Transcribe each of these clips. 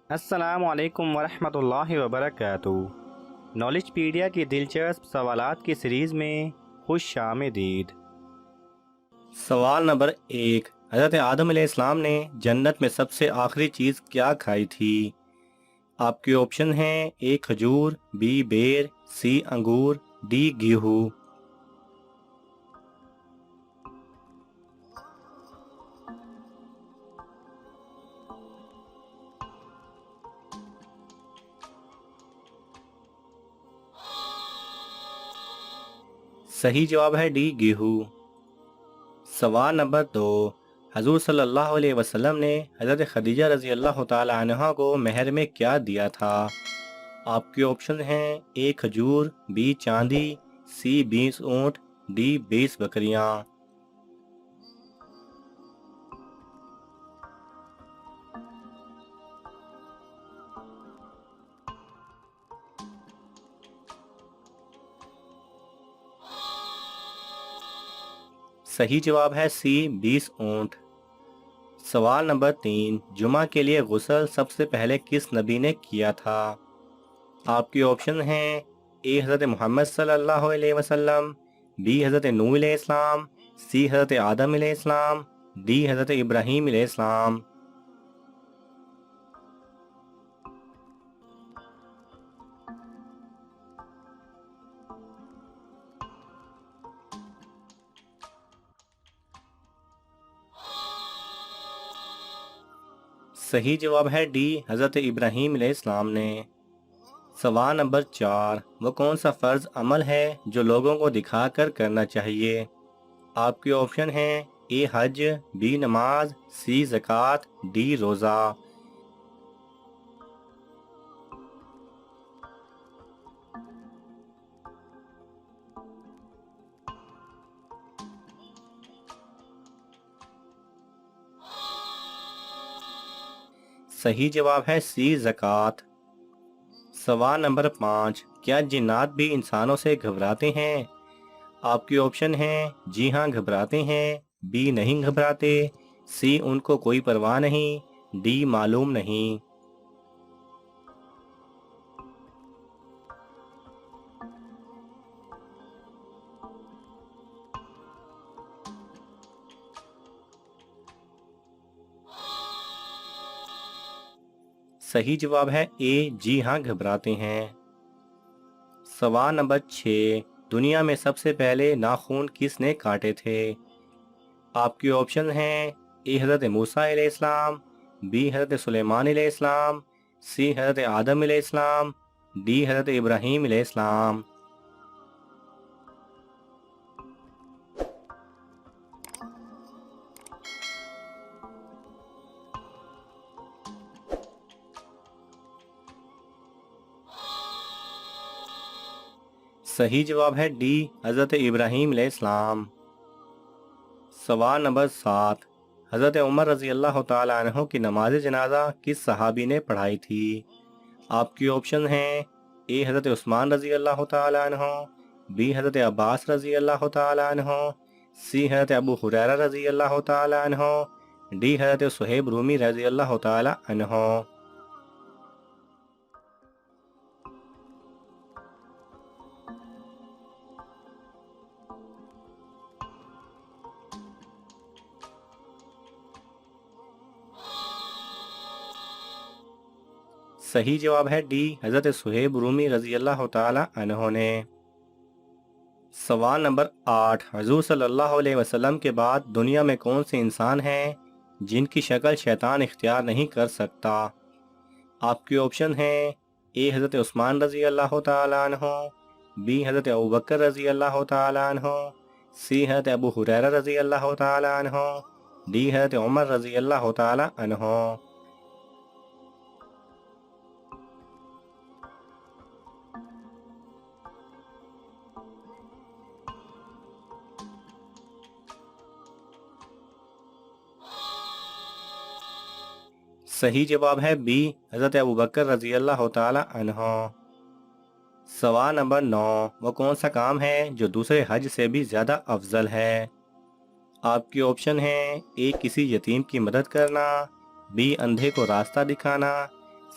السلام علیکم ورحمۃ اللہ وبرکاتہ۔ نالج پیڈیا کی دلچسپ سوالات کی سیریز میں خوش آمدید۔ سوال نمبر 1، حضرت آدم علیہ السلام نے جنت میں سب سے آخری چیز کیا کھائی تھی؟ آپ کے آپشن ہیں: اے کھجور، بی بیر، سی انگور، ڈی گیہوں۔ صحیح جواب ہے ڈی گیہوں۔ سوال نمبر 2، حضور صلی اللہ علیہ وسلم نے حضرت خدیجہ رضی اللہ تعالی عنہ کو مہر میں کیا دیا تھا؟ آپ کے آپشن ہیں: اے کھجور، بی چاندی، سی 20 اونٹ، ڈی 20 بکریاں۔ صحیح جواب ہے سی 20 اونٹ۔ سوال نمبر 3، جمعہ کے لیے غسل سب سے پہلے کس نبی نے کیا تھا؟ آپ کے آپشن ہیں: اے حضرت محمد صلی اللہ علیہ وسلم، بی حضرت نوح علیہ السلام، سی حضرت آدم علیہ السلام، ڈی حضرت ابراہیم علیہ السلام۔ صحیح جواب ہے ڈی حضرت ابراہیم علیہ السلام نے۔ سوال نمبر 4، وہ کون سا فرض عمل ہے جو لوگوں کو دکھا کر کرنا چاہیے؟ آپ کے آپشن ہیں: اے حج، بی نماز، سی زکوٰۃ، ڈی روزہ۔ صحیح جواب ہے سی زکوٰۃ۔ سوال نمبر 5، کیا جنات بھی انسانوں سے گھبراتے ہیں؟ آپ کے آپشن ہیں: جی ہاں گھبراتے ہیں، بی نہیں گھبراتے، سی ان کو کوئی پرواہ نہیں، ڈی معلوم نہیں۔ صحیح جواب ہے اے جی ہاں گھبراتے ہیں۔ سوال نمبر 6، دنیا میں سب سے پہلے ناخون کس نے کاٹے تھے؟ آپ کے آپشن ہیں: اے حضرت موسیٰ علیہ السلام، بی حضرت سلیمان علیہ السلام، سی حضرت آدم علیہ السلام، ڈی حضرت ابراہیم علیہ السلام۔ صحیح جواب ہے ڈی حضرت ابراہیم علیہ السلام۔ سوال نمبر 7، حضرت عمر رضی اللہ تعالی عنہ کی نماز جنازہ کس صحابی نے پڑھائی تھی؟ آپ کی آپشن ہیں: اے حضرت عثمان رضی اللہ تعالی عنہ، بی حضرت عباس رضی اللہ تعالی عنہ، سی حضرت ابو ہریرہ رضی اللہ تعالی عنہ، ڈی حضرت صہیب رومی رضی اللہ تعالی عنہ۔ صحیح جواب ہے ڈی حضرت صہیب رومی رضی اللہ تعالی عنہ نے۔ سوال نمبر 8، حضور صلی اللہ علیہ وسلم کے بعد دنیا میں کون سے انسان ہیں جن کی شکل شیطان اختیار نہیں کر سکتا؟ آپ کے آپشن ہیں: اے حضرت عثمان رضی اللہ تعالی عنہ، بی حضرت ابوبکر رضی اللہ تعالی عنہ، سی حضرت ابو ہریرہ رضی اللہ تعالی عنہ، ڈی حضرت عمر رضی اللہ تعالی عنہ۔ صحیح جواب ہے بی حضرت ابوبکر رضی اللہ تعالی عنہ۔ سوال نمبر 9، وہ کون سا کام ہے جو دوسرے حج سے بھی زیادہ افضل ہے؟ آپ کی آپشن ہیں: اے کسی یتیم کی مدد کرنا، بی اندھے کو راستہ دکھانا،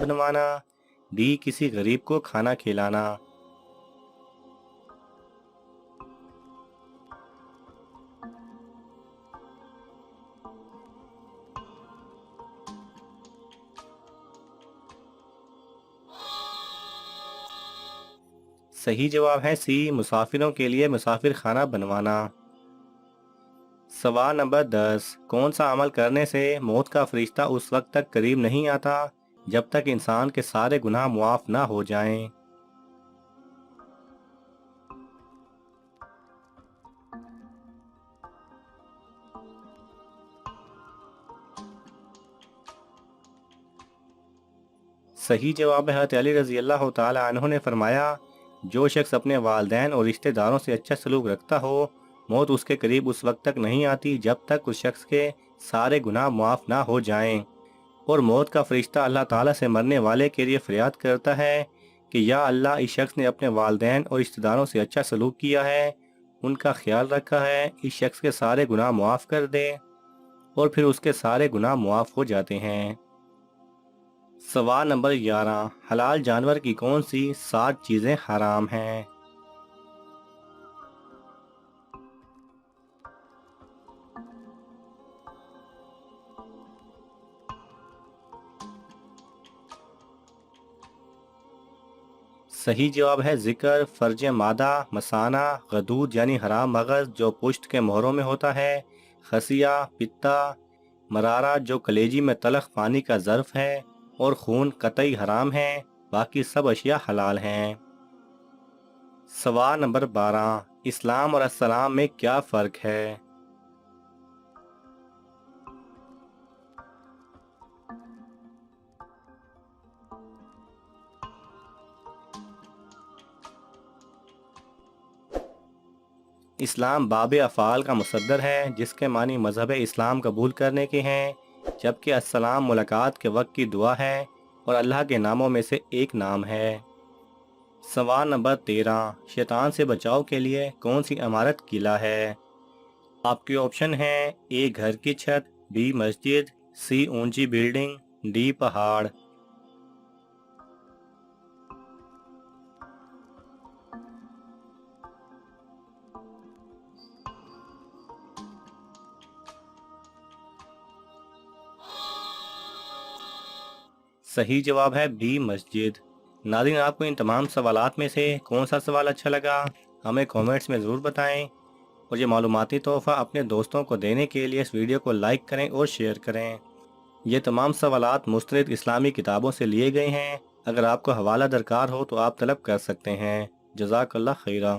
بنوانا، ڈی کسی غریب کو کھانا کھلانا۔ صحیح جواب ہے سی مسافروں کے لیے مسافر خانہ بنوانا۔ سوال نمبر 10، کون سا عمل کرنے سے موت کا فرشتہ اس وقت تک قریب نہیں آتا جب تک انسان کے سارے گناہ معاف نہ ہو جائیں؟ صحیح جواب ہے حضرت علی رضی اللہ تعالی عنہ نے فرمایا، جو شخص اپنے والدین اور رشتہ داروں سے اچھا سلوک رکھتا ہو، موت اس کے قریب اس وقت تک نہیں آتی جب تک اس شخص کے سارے گناہ معاف نہ ہو جائیں۔ اور موت کا فرشتہ اللہ تعالیٰ سے مرنے والے کے لیے فریاد کرتا ہے کہ یا اللہ، اس شخص نے اپنے والدین اور رشتہ داروں سے اچھا سلوک کیا ہے، ان کا خیال رکھا ہے، اس شخص کے سارے گناہ معاف کر دے، اور پھر اس کے سارے گناہ معاف ہو جاتے ہیں۔ سوال نمبر 11، حلال جانور کی کون سی 7 چیزیں حرام ہیں؟ صحیح جواب ہے ذکر، فرج مادہ، مثانہ، غدود یعنی حرام مغز جو پشت کے مہروں میں ہوتا ہے، خسیہ، پتا، مرارہ جو کلیجی میں تلخ پانی کا ظرف ہے، اور خون قطعی حرام ہے، باقی سب اشیاء حلال ہیں۔ سوال نمبر 12، اسلام اور السلام میں کیا فرق ہے؟ اسلام باب افعال کا مصدر ہے جس کے معنی مذہب اسلام قبول کرنے کے ہیں، جبکہ السلام ملاقات کے وقت کی دعا ہے اور اللہ کے ناموں میں سے ایک نام ہے۔ سوال نمبر 13، شیطان سے بچاؤ کے لیے کون سی عمارت قلعہ ہے؟ آپ کے آپشن ہیں اے گھر کی چھت، بی مسجد، سی اونچی بلڈنگ، ڈی پہاڑ۔ صحیح جواب ہے بی مسجد۔ ناظرین، آپ کو ان تمام سوالات میں سے کون سا سوال اچھا لگا ہمیں کومنٹس میں ضرور بتائیں، اور یہ معلوماتی تحفہ اپنے دوستوں کو دینے کے لیے اس ویڈیو کو لائک کریں اور شیئر کریں۔ یہ تمام سوالات مستند اسلامی کتابوں سے لیے گئے ہیں، اگر آپ کو حوالہ درکار ہو تو آپ طلب کر سکتے ہیں۔ جزاک اللہ خیرہ۔